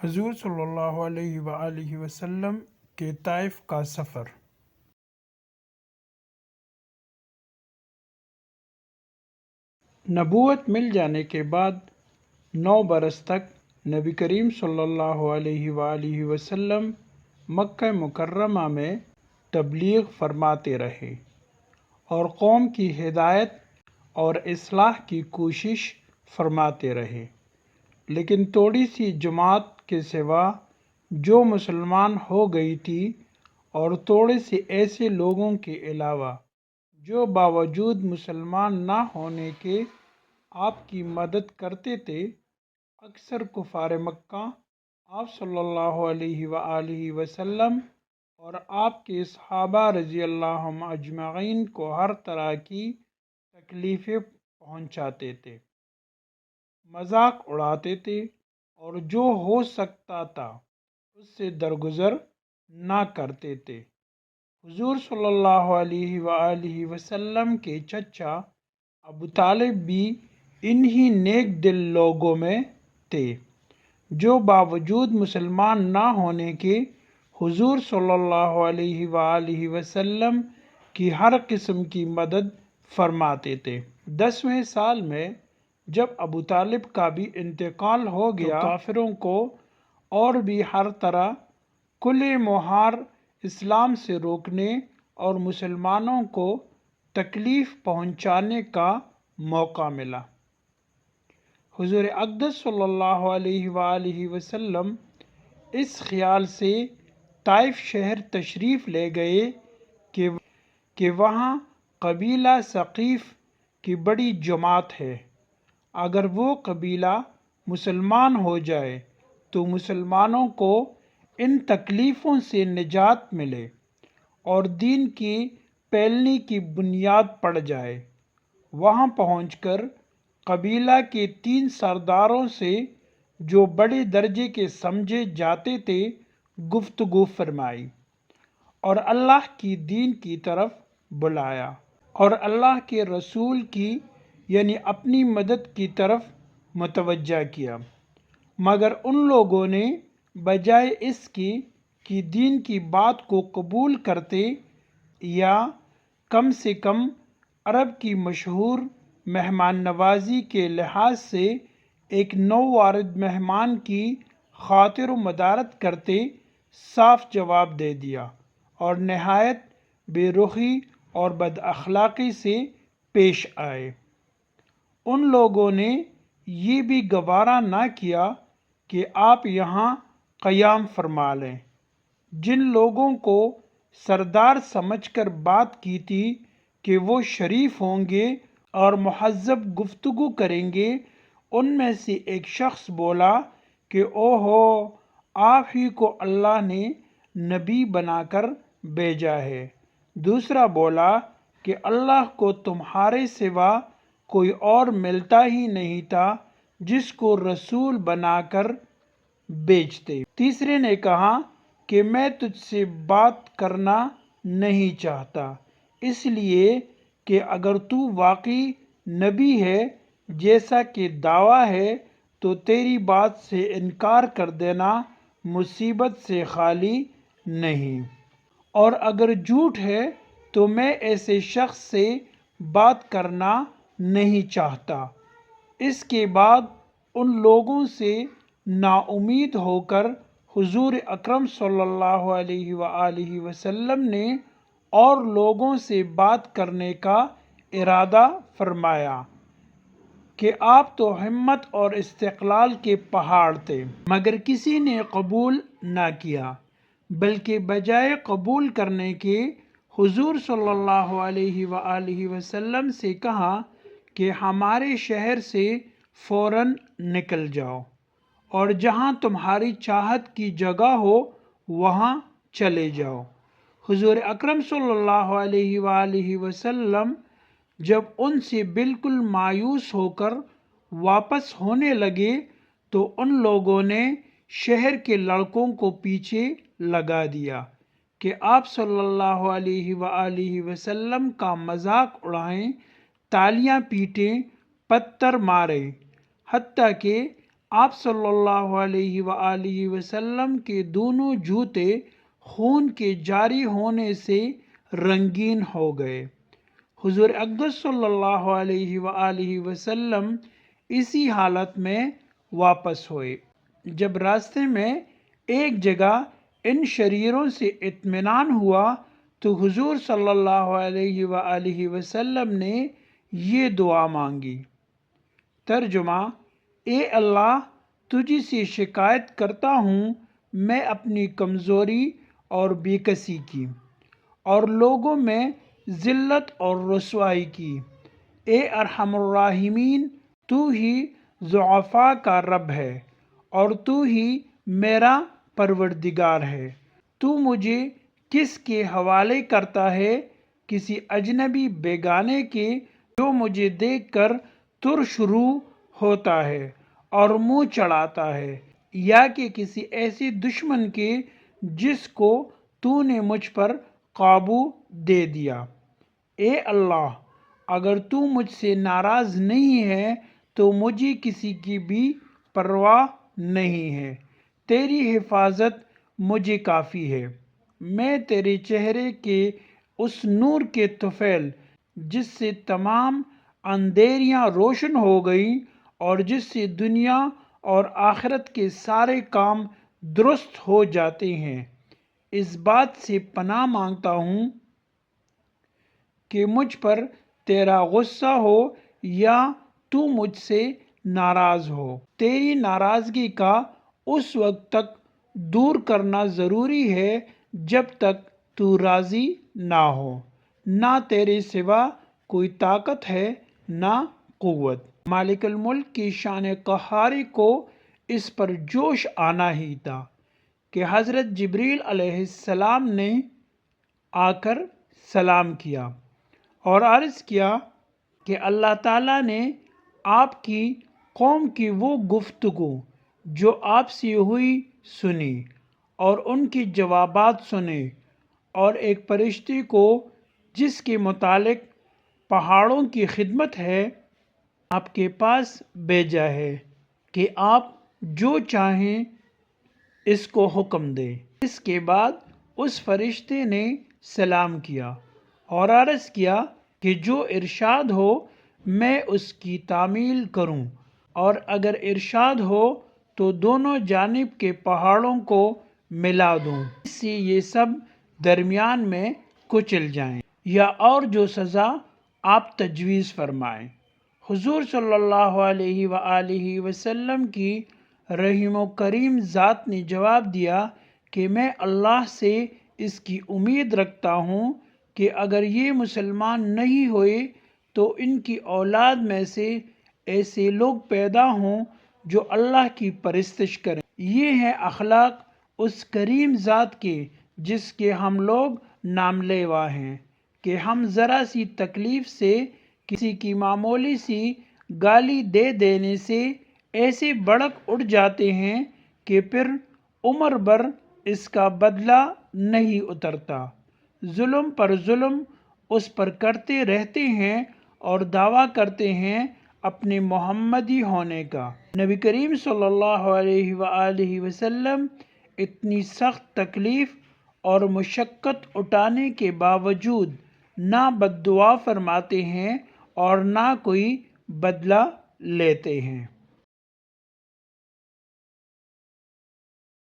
حضور صلی اللہ علیہ وآلہ وسلم کے طائف کا سفر۔ نبوت مل جانے کے بعد 9 برس تک نبی کریم صلی اللہ علیہ وآلہ وسلم مکہ مکرمہ میں تبلیغ فرماتے رہے اور قوم کی ہدایت اور اصلاح کی کوشش فرماتے رہے، لیکن تھوڑی سی جماعت کے سوا جو مسلمان ہو گئی تھی اور تھوڑے سے ایسے لوگوں کے علاوہ جو باوجود مسلمان نہ ہونے کے آپ کی مدد کرتے تھے، اکثر کفار مکہ آپ صلی اللہ علیہ وآلہ وسلم اور آپ کے صحابہ رضی اللہ عنہم اجمعین کو ہر طرح کی تکلیفیں پہنچاتے تھے، مذاق اڑاتے تھے اور جو ہو سکتا تھا اس سے درگزر نہ کرتے تھے۔ حضور صلی اللہ علیہ وآلہ وسلم کے چچا ابو طالب بھی انہی نیک دل لوگوں میں تھے جو باوجود مسلمان نہ ہونے کے حضور صلی اللہ علیہ وآلہ وسلم کی ہر قسم کی مدد فرماتے تھے۔ 10ویں سال میں جب ابو طالب کا بھی انتقال ہو گیا تو کافروں کو اور بھی ہر طرح کھلے مہار اسلام سے روکنے اور مسلمانوں کو تکلیف پہنچانے کا موقع ملا۔ حضور اقدس صلی اللہ علیہ وآلہ وسلم اس خیال سے طائف شہر تشریف لے گئے کہ وہاں قبیلہ ثقیف کی بڑی جماعت ہے، اگر وہ قبیلہ مسلمان ہو جائے تو مسلمانوں کو ان تکلیفوں سے نجات ملے اور دین کی پھیلنے کی بنیاد پڑ جائے۔ وہاں پہنچ کر قبیلہ کے 3 سرداروں سے جو بڑے درجے کے سمجھے جاتے تھے گفتگو فرمائی اور اللہ کی دین کی طرف بلایا اور اللہ کے رسول کی یعنی اپنی مدد کی طرف متوجہ کیا، مگر ان لوگوں نے بجائے اس کی کہ دین کی بات کو قبول کرتے یا کم سے کم عرب کی مشہور مہمان نوازی کے لحاظ سے ایک نووارد مہمان کی خاطر و مدارت کرتے، صاف جواب دے دیا اور نہایت بے رخی اور بد اخلاقی سے پیش آئے۔ ان لوگوں نے یہ بھی گوارا نہ کیا کہ آپ یہاں قیام فرما لیں۔ جن لوگوں کو سردار سمجھ کر بات کی تھی کہ وہ شریف ہوں گے اور مہذب گفتگو کریں گے، ان میں سے ایک شخص بولا کہ اوہو، آپ ہی کو اللہ نے نبی بنا کر بھیجا ہے۔ دوسرا بولا کہ اللہ کو تمہارے سوا کوئی اور ملتا ہی نہیں تھا جس کو رسول بنا کر بھیجتے۔ تیسرے نے کہا کہ میں تجھ سے بات کرنا نہیں چاہتا، اس لیے کہ اگر تو واقعی نبی ہے جیسا کہ دعویٰ ہے تو تیری بات سے انکار کر دینا مصیبت سے خالی نہیں، اور اگر جھوٹ ہے تو میں ایسے شخص سے بات کرنا نہیں چاہتا۔ اس کے بعد ان لوگوں سے نا امید ہو کر حضور اکرم صلی اللہ علیہ وآلہ وسلم نے اور لوگوں سے بات کرنے کا ارادہ فرمایا کہ آپ تو ہمت اور استقلال کے پہاڑ تھے، مگر کسی نے قبول نہ کیا، بلکہ بجائے قبول کرنے کے حضور صلی اللہ علیہ وآلہ وسلم سے کہا کہ ہمارے شہر سے فوراً نکل جاؤ اور جہاں تمہاری چاہت کی جگہ ہو وہاں چلے جاؤ۔ حضور اکرم صلی اللہ علیہ وآلہ وسلم جب ان سے بالکل مایوس ہو کر واپس ہونے لگے تو ان لوگوں نے شہر کے لڑکوں کو پیچھے لگا دیا کہ آپ صلی اللہ علیہ وآلہ وسلم کا مذاق اڑائیں، تالیاں پیٹیں، پتھر ماریں، حتیٰ کہ آپ صلی اللہ علیہ وآلہ وسلم کے دونوں جوتے خون کے جاری ہونے سے رنگین ہو گئے۔ حضور اقدس صلی اللہ علیہ وآلہ وسلم اسی حالت میں واپس ہوئے۔ جب راستے میں ایک جگہ ان شریروں سے اطمینان ہوا تو حضور صلی اللہ علیہ وآلہ وسلم نے یہ دعا مانگی۔ ترجمہ: اے اللہ، تجھ سے شکایت کرتا ہوں میں اپنی کمزوری اور بے کسی کی، اور لوگوں میں ذلت اور رسوائی کی۔ اے ارحم الراحمین، تو ہی ضعفاء کا رب ہے اور تو ہی میرا پروردگار ہے۔ تو مجھے کس کے حوالے کرتا ہے؟ کسی اجنبی بیگانے کے جو مجھے دیکھ کر ترش روح ہوتا ہے اور منہ چڑھاتا ہے، یا کہ کسی ایسے دشمن کے جس کو تو نے مجھ پر قابو دے دیا۔ اے اللہ، اگر تو مجھ سے ناراض نہیں ہے تو مجھے کسی کی بھی پرواہ نہیں ہے۔ تیری حفاظت مجھے کافی ہے۔ میں تیرے چہرے کے اس نور کے طفیل جس سے تمام اندھیریاں روشن ہو گئیں اور جس سے دنیا اور آخرت کے سارے کام درست ہو جاتے ہیں، اس بات سے پناہ مانگتا ہوں کہ مجھ پر تیرا غصہ ہو یا تو مجھ سے ناراض ہو۔ تیری ناراضگی کا اس وقت تک دور کرنا ضروری ہے جب تک تو راضی نہ ہو۔ نہ تیرے سوا کوئی طاقت ہے نہ قوت۔ مالک الملک کی شان قہاری کو اس پر جوش آنا ہی تھا کہ حضرت جبریل علیہ السلام نے آ کر سلام کیا اور عرض کیا کہ اللہ تعالیٰ نے آپ کی قوم کی وہ گفتگو جو آپ سے ہوئی سنی اور ان کے جوابات سنے، اور ایک فرشتے کو جس کے متعلق پہاڑوں کی خدمت ہے آپ کے پاس بھیجا ہے کہ آپ جو چاہیں اس کو حکم دیں۔ اس کے بعد اس فرشتے نے سلام کیا اور عرض کیا کہ جو ارشاد ہو میں اس کی تعمیل کروں، اور اگر ارشاد ہو تو دونوں جانب کے پہاڑوں کو ملا دوں اس سے یہ سب درمیان میں کچل جائیں، یا اور جو سزا آپ تجویز فرمائیں۔ حضور صلی اللہ علیہ وآلہ وسلم کی رحیم و کریم ذات نے جواب دیا کہ میں اللہ سے اس کی امید رکھتا ہوں کہ اگر یہ مسلمان نہیں ہوئے تو ان کی اولاد میں سے ایسے لوگ پیدا ہوں جو اللہ کی پرستش کریں۔ یہ ہے اخلاق اس کریم ذات کے جس کے ہم لوگ نام لیوا ہیں کہ ہم ذرا سی تکلیف سے، کسی کی معمولی سی گالی دے دینے سے ایسے بھڑک اٹھ جاتے ہیں کہ پھر عمر بھر اس کا بدلہ نہیں اترتا۔ ظلم پر ظلم اس پر کرتے رہتے ہیں اور دعویٰ کرتے ہیں اپنے محمدی ہونے کا۔ نبی کریم صلی اللہ علیہ وآلہ وسلم اتنی سخت تکلیف اور مشقت اٹھانے کے باوجود نہ بد دعا فرماتے ہیں اور نہ کوئی بدلہ لیتے ہیں۔